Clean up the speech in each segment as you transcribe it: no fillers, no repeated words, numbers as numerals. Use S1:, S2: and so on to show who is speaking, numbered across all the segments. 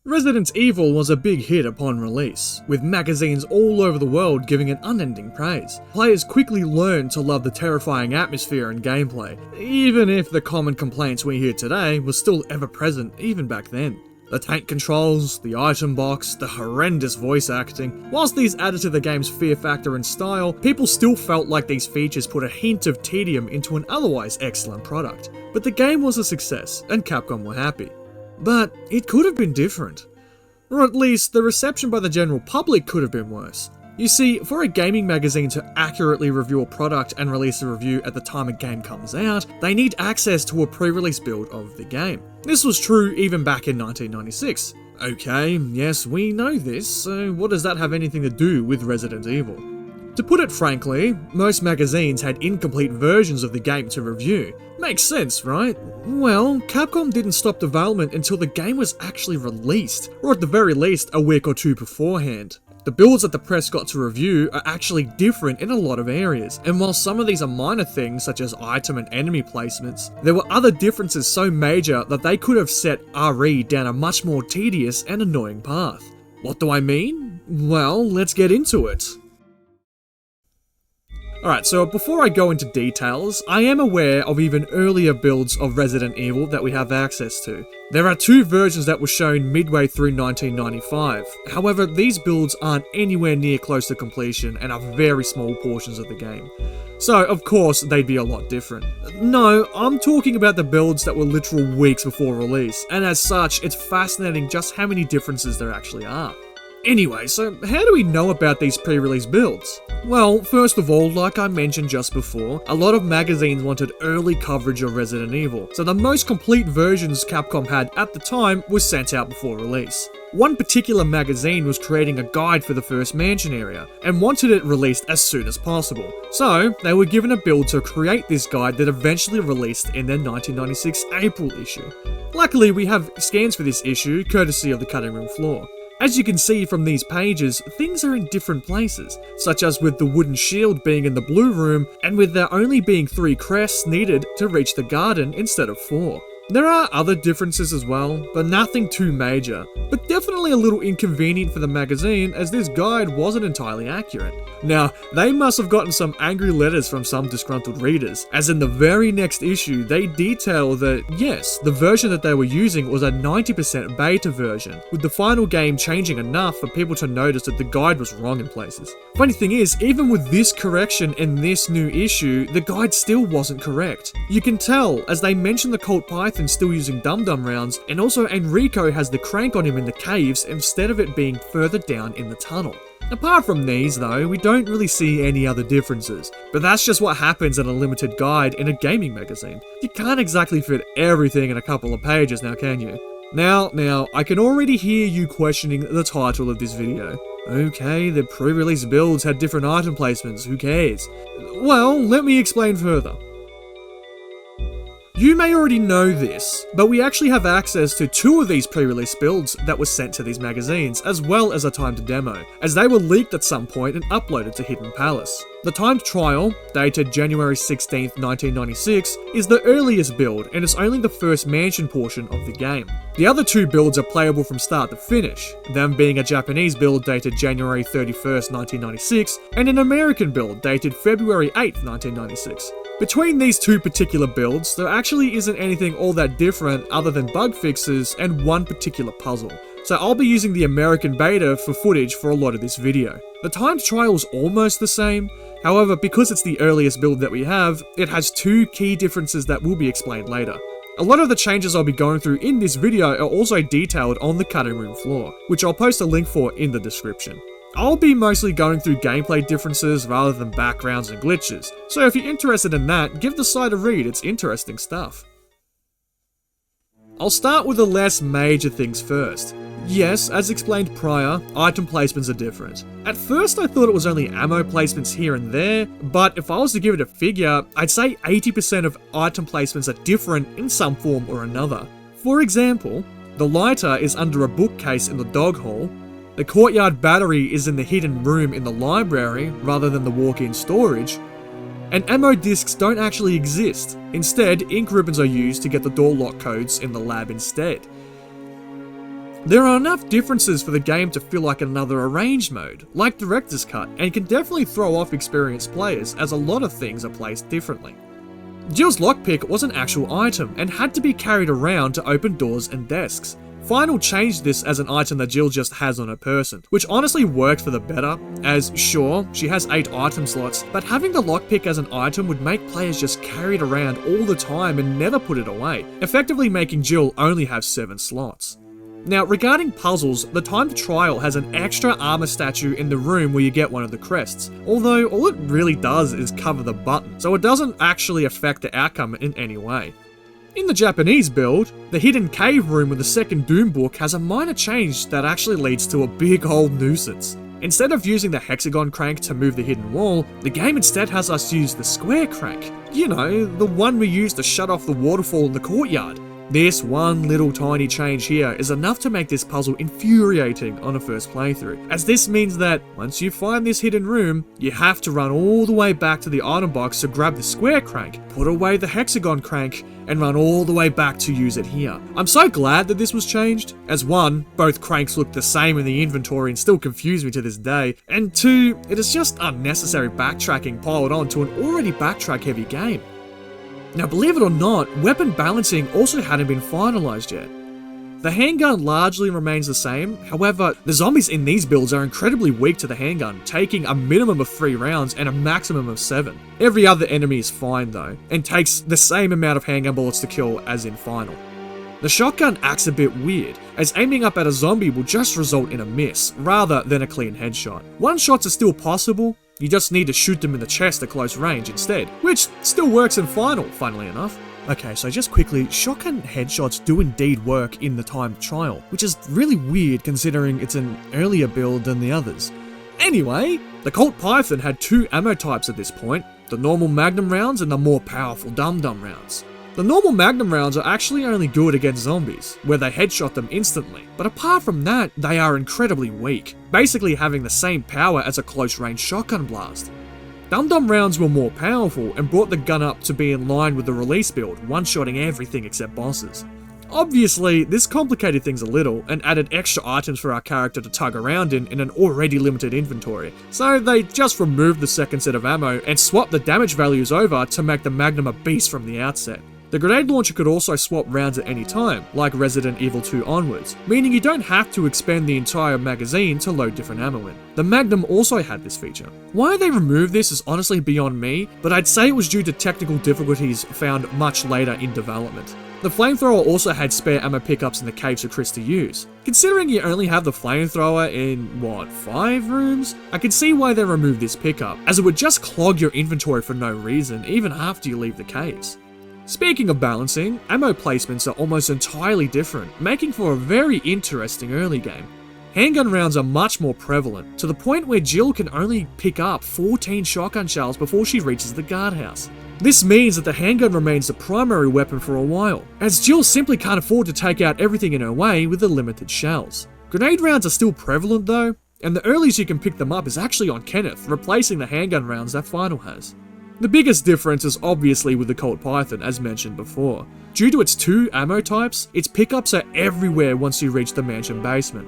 S1: Resident Evil was a big hit upon release, with magazines all over the world giving it unending praise. Players quickly learned to love the terrifying atmosphere and gameplay, even if the common complaints we hear today were still ever present even back then. The tank controls, the item box, the horrendous voice acting. Whilst these added to the game's fear factor and style, people still felt like these features put a hint of tedium into an otherwise excellent product. But the game was a success, and Capcom were happy. But it could have been different. Or at least, the reception by the general public could have been worse. You see, for a gaming magazine to accurately review a product and release a review at the time a game comes out, they need access to a pre-release build of the game. This was true even back in 1996. Okay, yes, we know this, so what does that have anything to do with Resident Evil? To put it frankly, most magazines had incomplete versions of the game to review. Makes sense, right? Well, Capcom didn't stop development until the game was actually released, or at the very least, a week or two beforehand. The builds that the press got to review are actually different in a lot of areas, and while some of these are minor things such as item and enemy placements, there were other differences so major that they could have set RE down a much more tedious and annoying path. What do I mean? Well, let's get into it. Alright, so before I go into details, I am aware of even earlier builds of Resident Evil that we have access to. There are two versions that were shown midway through 1995. However, these builds aren't anywhere near close to completion and are very small portions of the game. So, of course, they'd be a lot different. No, I'm talking about the builds that were literal weeks before release, and as such, it's fascinating just how many differences there actually are. Anyway, so how do we know about these pre-release builds? Well, first of all, like I mentioned just before, a lot of magazines wanted early coverage of Resident Evil, so the most complete versions Capcom had at the time was sent out before release. One particular magazine was creating a guide for the first mansion area, and wanted it released as soon as possible. So, they were given a build to create this guide that eventually released in their 1996 April issue. Luckily, we have scans for this issue, courtesy of the cutting room floor. As you can see from these pages, things are in different places, such as with the wooden shield being in the blue room, and with there only being 3 crests needed to reach the garden instead of 4. There are other differences as well, but nothing too major, but definitely a little inconvenient for the magazine as this guide wasn't entirely accurate. Now, they must have gotten some angry letters from some disgruntled readers, as in the very next issue they detail that, yes, the version that they were using was a 90% beta version, with the final game changing enough for people to notice that the guide was wrong in places. Funny thing is, even with this correction in this new issue, the guide still wasn't correct. You can tell, as they mention the Colt Python still using dum-dum rounds, and also Enrico has the crank on him in the caves instead of it being further down in the tunnel. Apart from these though, we don't really see any other differences, but that's just what happens in a limited guide in a gaming magazine. You can't exactly fit everything in a couple of pages now, can you? Now, I can already hear you questioning the title of this video. Okay, the pre-release builds had different item placements, who cares? Well, let me explain further. You may already know this, but we actually have access to 2 of these pre-release builds that were sent to these magazines, as well as a timed demo, as they were leaked at some point and uploaded to Hidden Palace. The timed trial, dated January 16th, 1996, is the earliest build, and it's only the first mansion portion of the game. The other 2 builds are playable from start to finish, them being a Japanese build dated January 31st, 1996, and an American build dated February 8th, 1996. Between these 2 particular builds, there actually isn't anything all that different other than bug fixes and one particular puzzle. So I'll be using the American beta for footage for a lot of this video. The timed trial is almost the same, however because it's the earliest build that we have, it has 2 key differences that will be explained later. A lot of the changes I'll be going through in this video are also detailed on the cutting room floor, which I'll post a link for in the description. I'll be mostly going through gameplay differences rather than backgrounds and glitches, so if you're interested in that, give the site a read, it's interesting stuff. I'll start with the less major things first. Yes, as explained prior, item placements are different. At first I thought it was only ammo placements here and there, but if I was to give it a figure, I'd say 80% of item placements are different in some form or another. For example, the lighter is under a bookcase in the dog hall, the courtyard battery is in the hidden room in the library rather than the walk-in storage, and ammo discs don't actually exist. Instead, ink ribbons are used to get the door lock codes in the lab instead. There are enough differences for the game to feel like another arranged mode, like Director's Cut, and can definitely throw off experienced players as a lot of things are placed differently. Jill's lockpick was an actual item and had to be carried around to open doors and desks. Final changed this as an item that Jill just has on her person, which honestly worked for the better, as sure, she has 8 item slots, but having the lockpick as an item would make players just carry it around all the time and never put it away, effectively making Jill only have 7 slots. Now, regarding puzzles, the timed trial has an extra armor statue in the room where you get one of the crests, although all it really does is cover the button, so it doesn't actually affect the outcome in any way. In the Japanese build, the hidden cave room with the second Doom book has a minor change that actually leads to a big old nuisance. Instead of using the hexagon crank to move the hidden wall, the game instead has us use the square crank. You know, the one we use to shut off the waterfall in the courtyard. This one little tiny change here is enough to make this puzzle infuriating on a first playthrough, as this means that once you find this hidden room, you have to run all the way back to the item box to grab the square crank, put away the hexagon crank, and run all the way back to use it here. I'm so glad that this was changed, as 1, both cranks look the same in the inventory and still confuse me to this day, and 2, it is just unnecessary backtracking piled on to an already backtrack heavy game. Now, believe it or not, weapon balancing also hadn't been finalized yet. The handgun largely remains the same, however, the zombies in these builds are incredibly weak to the handgun, taking a minimum of 3 rounds and a maximum of 7. Every other enemy is fine though, and takes the same amount of handgun bullets to kill as in Final. The shotgun acts a bit weird, as aiming up at a zombie will just result in a miss, rather than a clean headshot. One shots are still possible, you just need to shoot them in the chest at close range instead, which still works in Final, funnily enough. Okay, so just quickly, shotgun headshots do indeed work in the timed trial, which is really weird considering it's an earlier build than the others. Anyway, the Colt Python had 2 ammo types at this point, the normal Magnum rounds and the more powerful Dum Dum rounds. The normal Magnum rounds are actually only good against zombies, where they headshot them instantly, but apart from that, they are incredibly weak, basically having the same power as a close-range shotgun blast. Dum Dum rounds were more powerful and brought the gun up to be in line with the release build, one-shotting everything except bosses. Obviously, this complicated things a little and added extra items for our character to tug around in an already limited inventory, so they just removed the second set of ammo and swapped the damage values over to make the Magnum a beast from the outset. The grenade launcher could also swap rounds at any time, like Resident Evil 2 onwards, meaning you don't have to expend the entire magazine to load different ammo in. The Magnum also had this feature. Why they removed this is honestly beyond me, but I'd say it was due to technical difficulties found much later in development. The flamethrower also had spare ammo pickups in the caves for Chris to use. Considering you only have the flamethrower in, 5 rooms? I can see why they removed this pickup, as it would just clog your inventory for no reason, even after you leave the caves. Speaking of balancing, ammo placements are almost entirely different, making for a very interesting early game. Handgun rounds are much more prevalent, to the point where Jill can only pick up 14 shotgun shells before she reaches the guardhouse. This means that the handgun remains the primary weapon for a while, as Jill simply can't afford to take out everything in her way with the limited shells. Grenade rounds are still prevalent though, and the earliest you can pick them up is actually on Kenneth, replacing the handgun rounds that Final has. The biggest difference is obviously with the Colt Python, as mentioned before. Due to its 2 ammo types, its pickups are everywhere once you reach the mansion basement.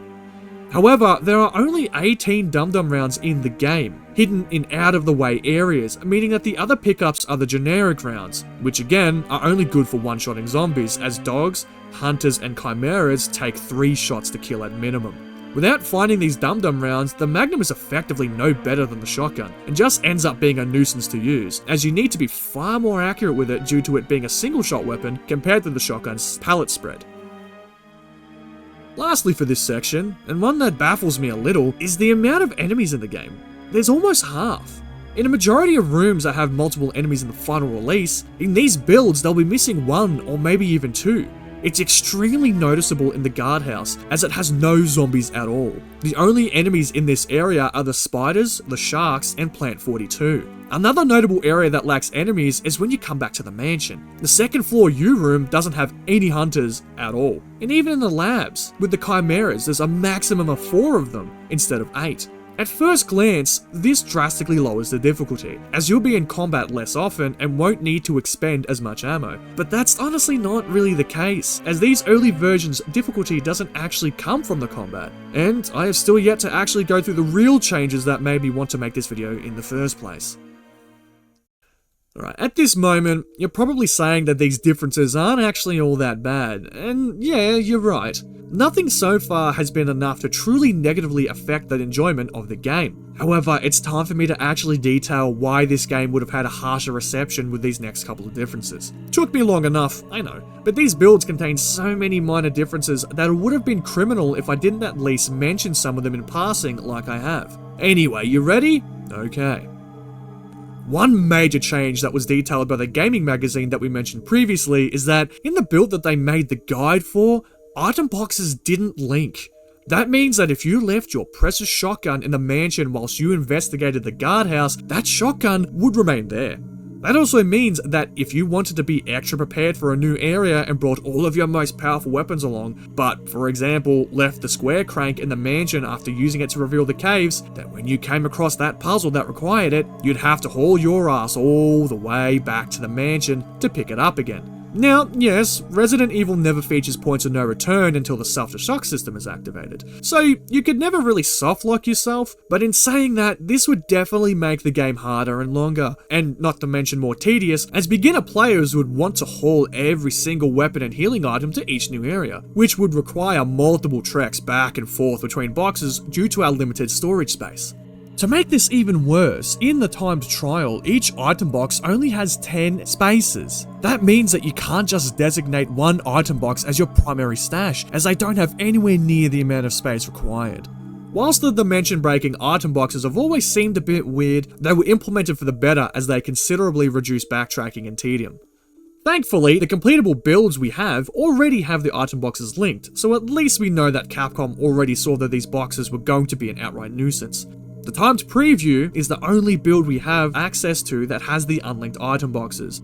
S1: However, there are only 18 Dum Dum rounds in the game, hidden in out-of-the-way areas, meaning that the other pickups are the generic rounds, which again are only good for one-shotting zombies, as dogs, hunters, and chimeras take 3 shots to kill at minimum. Without finding these Dum Dum rounds, the Magnum is effectively no better than the shotgun, and just ends up being a nuisance to use, as you need to be far more accurate with it due to it being a single-shot weapon compared to the shotgun's pallet spread. Lastly for this section, and one that baffles me a little, is the amount of enemies in the game. There's almost half. In a majority of rooms that have multiple enemies in the final release, in these builds they'll be missing 1 or maybe even 2. It's extremely noticeable in the guardhouse, as it has no zombies at all. The only enemies in this area are the spiders, the sharks, and Plant 42. Another notable area that lacks enemies is when you come back to the mansion. The second floor U room doesn't have any hunters at all. And even in the labs, with the chimeras, there's a maximum of 4 of them instead of 8. At first glance, this drastically lowers the difficulty, as you'll be in combat less often and won't need to expend as much ammo. But that's honestly not really the case, as these early versions' difficulty doesn't actually come from the combat, and I have still yet to actually go through the real changes that made me want to make this video in the first place. Alright, at this moment, you're probably saying that these differences aren't actually all that bad, and yeah, you're right. Nothing so far has been enough to truly negatively affect the enjoyment of the game. However, it's time for me to actually detail why this game would have had a harsher reception with these next couple of differences. Took me long enough, I know, but these builds contain so many minor differences that it would have been criminal if I didn't at least mention some of them in passing like I have. Anyway, you ready? Okay. One major change that was detailed by the gaming magazine that we mentioned previously is that in the build that they made the guide for, item boxes didn't link. That means that if you left your precious shotgun in the mansion whilst you investigated the guardhouse, that shotgun would remain there. That also means that if you wanted to be extra prepared for a new area and brought all of your most powerful weapons along, but, for example, left the square crank in the mansion after using it to reveal the caves, that when you came across that puzzle that required it, you'd have to haul your ass all the way back to the mansion to pick it up again. Now, yes, Resident Evil never features points of no return until the self-destruct system is activated, so you could never really soft-lock yourself, but in saying that, this would definitely make the game harder and longer, and not to mention more tedious, as beginner players would want to haul every single weapon and healing item to each new area, which would require multiple treks back and forth between boxes due to our limited storage space. To make this even worse, in the timed trial, each item box only has 10 spaces. That means that you can't just designate one item box as your primary stash, as they don't have anywhere near the amount of space required. Whilst the dimension-breaking item boxes have always seemed a bit weird, they were implemented for the better as they considerably reduce backtracking and tedium. Thankfully, the completable builds we have already have the item boxes linked, so at least we know that Capcom already saw that these boxes were going to be an outright nuisance. The timed preview is the only build we have access to that has the unlinked item boxes.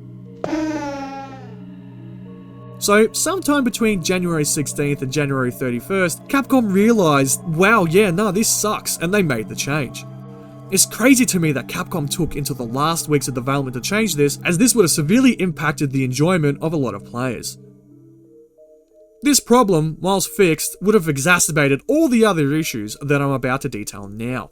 S1: So, sometime between January 16th and January 31st, Capcom realized, wow, yeah, no, this sucks, and they made the change. It's crazy to me that Capcom took until the last weeks of development to change this, as this would have severely impacted the enjoyment of a lot of players. This problem, whilst fixed, would have exacerbated all the other issues that I'm about to detail now.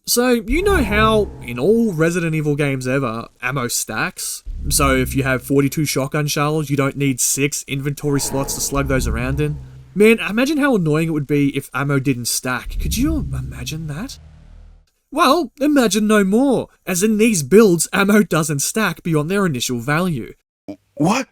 S1: So, you know how, in all Resident Evil games ever, ammo stacks? So if you have 42 shotgun shells, you don't need 6 inventory slots to slug those around in? Man, imagine how annoying it would be if ammo didn't stack. Could you imagine that? Well, imagine no more, as in these builds, ammo doesn't stack beyond their initial value.
S2: What?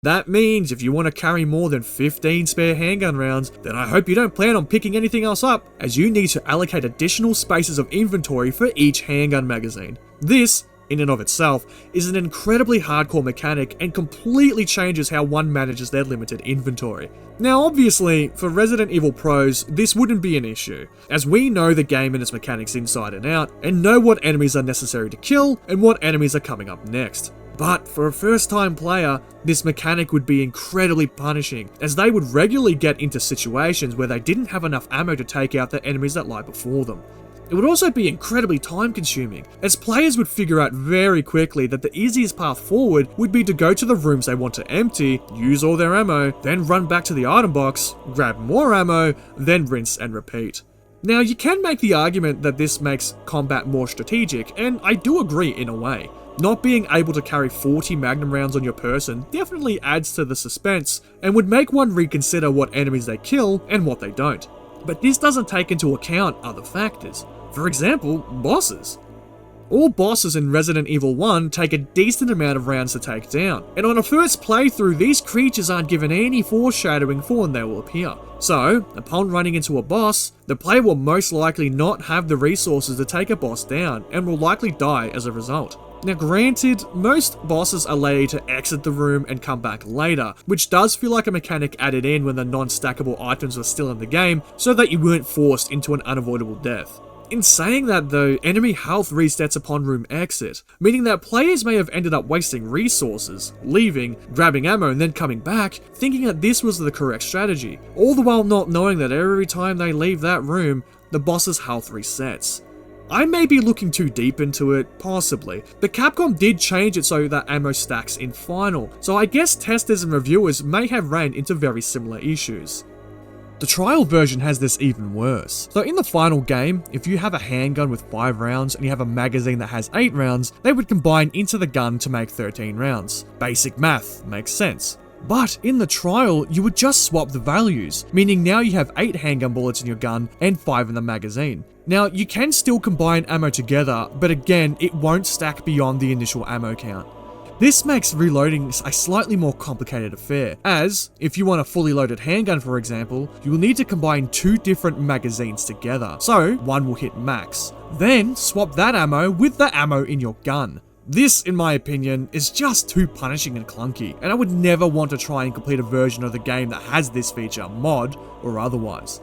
S1: That means if you want to carry more than 15 spare handgun rounds, then I hope you don't plan on picking anything else up, as you need to allocate additional spaces of inventory for each handgun magazine. This, in and of itself, is an incredibly hardcore mechanic and completely changes how one manages their limited inventory. Now obviously, for Resident Evil pros, this wouldn't be an issue, as we know the game and its mechanics inside and out, and know what enemies are necessary to kill and what enemies are coming up next. But for a first-time player, this mechanic would be incredibly punishing, as they would regularly get into situations where they didn't have enough ammo to take out the enemies that lie before them. It would also be incredibly time-consuming, as players would figure out very quickly that the easiest path forward would be to go to the rooms they want to empty, use all their ammo, then run back to the item box, grab more ammo, then rinse and repeat. Now, you can make the argument that this makes combat more strategic, and I do agree in a way. Not being able to carry 40 magnum rounds on your person definitely adds to the suspense, and would make one reconsider what enemies they kill and what they don't. But this doesn't take into account other factors. For example, bosses. All bosses in Resident Evil 1 take a decent amount of rounds to take down, and on a first playthrough, these creatures aren't given any foreshadowing for when they will appear. So, upon running into a boss, the player will most likely not have the resources to take a boss down, and will likely die as a result. Now granted, most bosses allow you to exit the room and come back later, which does feel like a mechanic added in when the non-stackable items were still in the game, so that you weren't forced into an unavoidable death. In saying that though, enemy health resets upon room exit, meaning that players may have ended up wasting resources, leaving, grabbing ammo and then coming back, thinking that this was the correct strategy, all the while not knowing that every time they leave that room, the boss's health resets. I may be looking too deep into it, possibly, but Capcom did change it so that ammo stacks in Final, so I guess testers and reviewers may have ran into very similar issues. The trial version has this even worse. So in the final game, if you have a handgun with 5 rounds and you have a magazine that has 8 rounds, they would combine into the gun to make 13 rounds. Basic math, makes sense. But in the trial, you would just swap the values, meaning now you have 8 handgun bullets in your gun and 5 in the magazine. Now, you can still combine ammo together, but again, it won't stack beyond the initial ammo count. This makes reloading a slightly more complicated affair, as, if you want a fully loaded handgun for example, you will need to combine 2 different magazines together, so one will hit max. Then, swap that ammo with the ammo in your gun. This, in my opinion, is just too punishing and clunky, and I would never want to try and complete a version of the game that has this feature, mod or otherwise.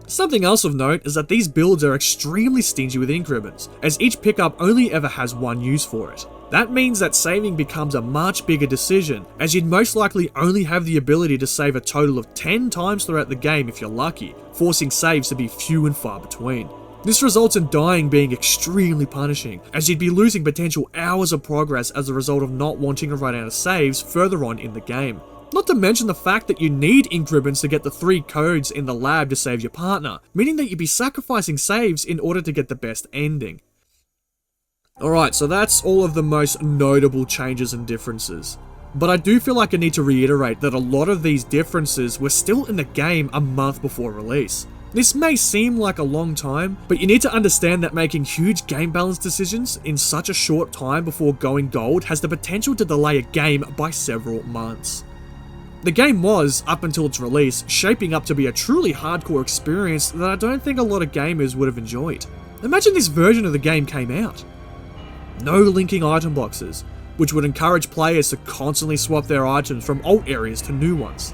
S1: Something else of note is that these builds are extremely stingy with ink ribbons, as each pickup only ever has one use for it. That means that saving becomes a much bigger decision, as you'd most likely only have the ability to save a total of 10 times throughout the game if you're lucky, forcing saves to be few and far between. This results in dying being extremely punishing, as you'd be losing potential hours of progress as a result of not wanting to run out of saves further on in the game. Not to mention the fact that you need ink ribbons to get the 3 codes in the lab to save your partner, meaning that you'd be sacrificing saves in order to get the best ending. Alright, so that's all of the most notable changes and differences. But I do feel like I need to reiterate that a lot of these differences were still in the game a month before release. This may seem like a long time, but you need to understand that making huge game balance decisions in such a short time before going gold has the potential to delay a game by several months. The game was, up until its release, shaping up to be a truly hardcore experience that I don't think a lot of gamers would have enjoyed. Imagine this version of the game came out. No linking item boxes, which would encourage players to constantly swap their items from old areas to new ones.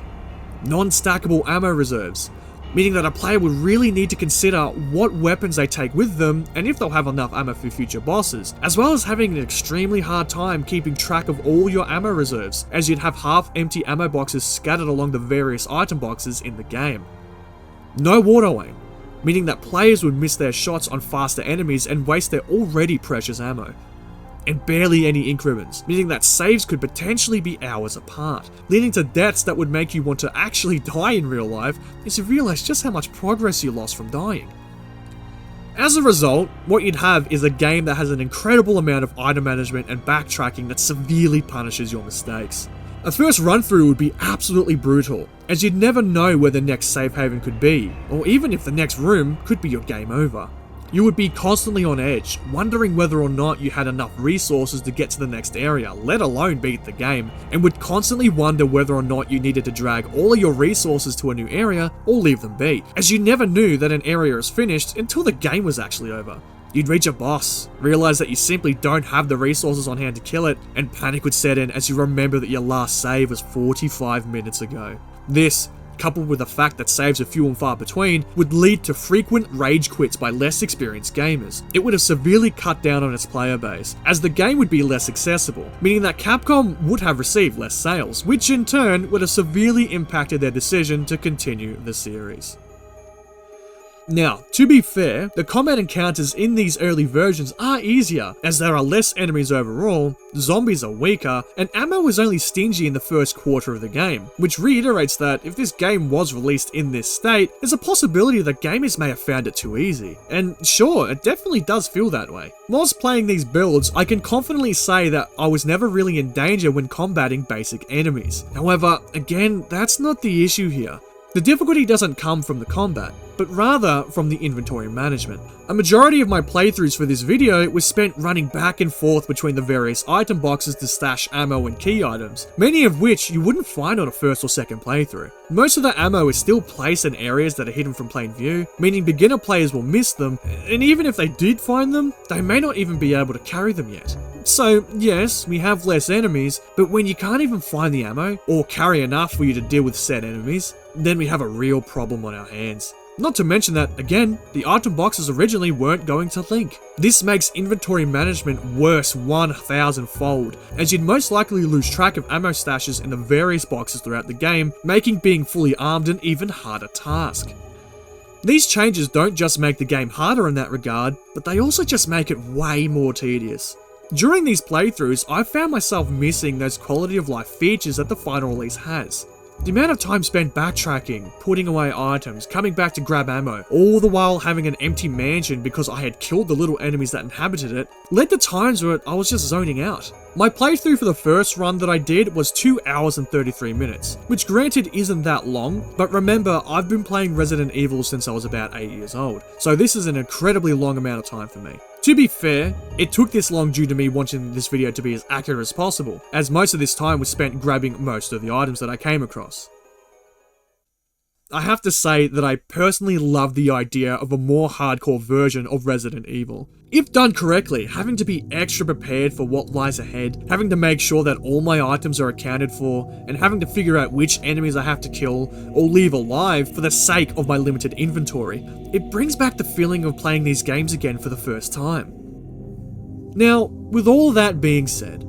S1: Non-stackable ammo reserves, meaning that a player would really need to consider what weapons they take with them and if they'll have enough ammo for future bosses, as well as having an extremely hard time keeping track of all your ammo reserves, as you'd have half-empty ammo boxes scattered along the various item boxes in the game. No auto aim, meaning that players would miss their shots on faster enemies and waste their already precious ammo. And barely any ink ribbons, meaning that saves could potentially be hours apart, leading to deaths that would make you want to actually die in real life as you realize just how much progress you lost from dying. As a result, what you'd have is a game that has an incredible amount of item management and backtracking that severely punishes your mistakes. A first run through would be absolutely brutal, as you'd never know where the next safe haven could be, or even if the next room could be your game over. You would be constantly on edge, wondering whether or not you had enough resources to get to the next area, let alone beat the game, and would constantly wonder whether or not you needed to drag all of your resources to a new area or leave them be, as you never knew that an area is finished until the game was actually over. You'd reach a boss, realize that you simply don't have the resources on hand to kill it, and panic would set in as you remember that your last save was 45 minutes ago. This, coupled with the fact that saves are few and far between, would lead to frequent rage quits by less experienced gamers. It would have severely cut down on its player base, as the game would be less accessible, meaning that Capcom would have received less sales, which in turn would have severely impacted their decision to continue the series. Now, to be fair, the combat encounters in these early versions are easier, as there are less enemies overall, zombies are weaker, and ammo is only stingy in the first quarter of the game, which reiterates that if this game was released in this state, there's a possibility that gamers may have found it too easy. And sure, it definitely does feel that way. Whilst playing these builds, I can confidently say that I was never really in danger when combating basic enemies. However, again, that's not the issue here. The difficulty doesn't come from the combat, but rather from the inventory management. A majority of my playthroughs for this video was spent running back and forth between the various item boxes to stash ammo and key items, many of which you wouldn't find on a first or second playthrough. Most of the ammo is still placed in areas that are hidden from plain view, meaning beginner players will miss them, and even if they did find them, they may not even be able to carry them yet. So yes, we have less enemies, but when you can't even find the ammo, or carry enough for you to deal with said enemies, then we have a real problem on our hands. Not to mention that, again, the item boxes originally weren't going to link. This makes inventory management worse 1,000-fold, as you'd most likely lose track of ammo stashes in the various boxes throughout the game, making being fully armed an even harder task. These changes don't just make the game harder in that regard, but they also just make it way more tedious. During these playthroughs, I found myself missing those quality of life features that the final release has. The amount of time spent backtracking, putting away items, coming back to grab ammo, all the while having an empty mansion because I had killed the little enemies that inhabited it, led to times where I was just zoning out. My playthrough for the first run that I did was 2 hours and 33 minutes, which granted isn't that long, but remember, I've been playing Resident Evil since I was about 8 years old, so this is an incredibly long amount of time for me. To be fair, it took this long due to me wanting this video to be as accurate as possible, as most of this time was spent grabbing most of the items that I came across. I have to say that I personally love the idea of a more hardcore version of Resident Evil. If done correctly, having to be extra prepared for what lies ahead, having to make sure that all my items are accounted for, and having to figure out which enemies I have to kill or leave alive for the sake of my limited inventory, it brings back the feeling of playing these games again for the first time. Now, with all that being said,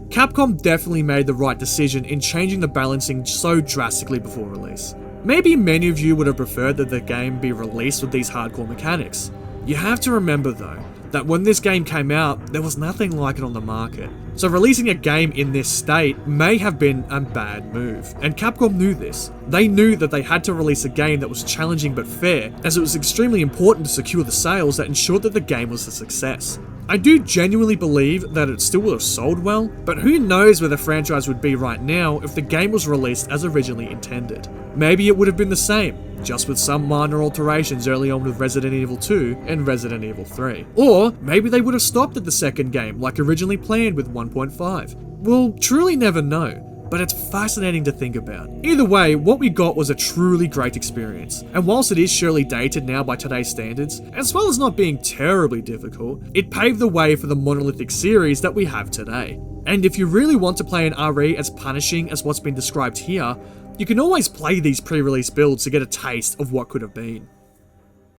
S1: Capcom definitely made the right decision in changing the balancing so drastically before release. Maybe many of you would have preferred that the game be released with these hardcore mechanics. You have to remember though, that when this game came out, there was nothing like it on the market. So releasing a game in this state may have been a bad move, and Capcom knew this. They knew that they had to release a game that was challenging but fair, as it was extremely important to secure the sales that ensured that the game was a success. I do genuinely believe that it still would have sold well, but who knows where the franchise would be right now if the game was released as originally intended. Maybe it would have been the same, just with some minor alterations early on with Resident Evil 2 and Resident Evil 3. Or maybe they would have stopped at the second game like originally planned with 1.5. We'll truly never know, but it's fascinating to think about. Either way, what we got was a truly great experience, and whilst it is surely dated now by today's standards, as well as not being terribly difficult, it paved the way for the monolithic series that we have today. And if you really want to play an RE as punishing as what's been described here, you can always play these pre-release builds to get a taste of what could have been.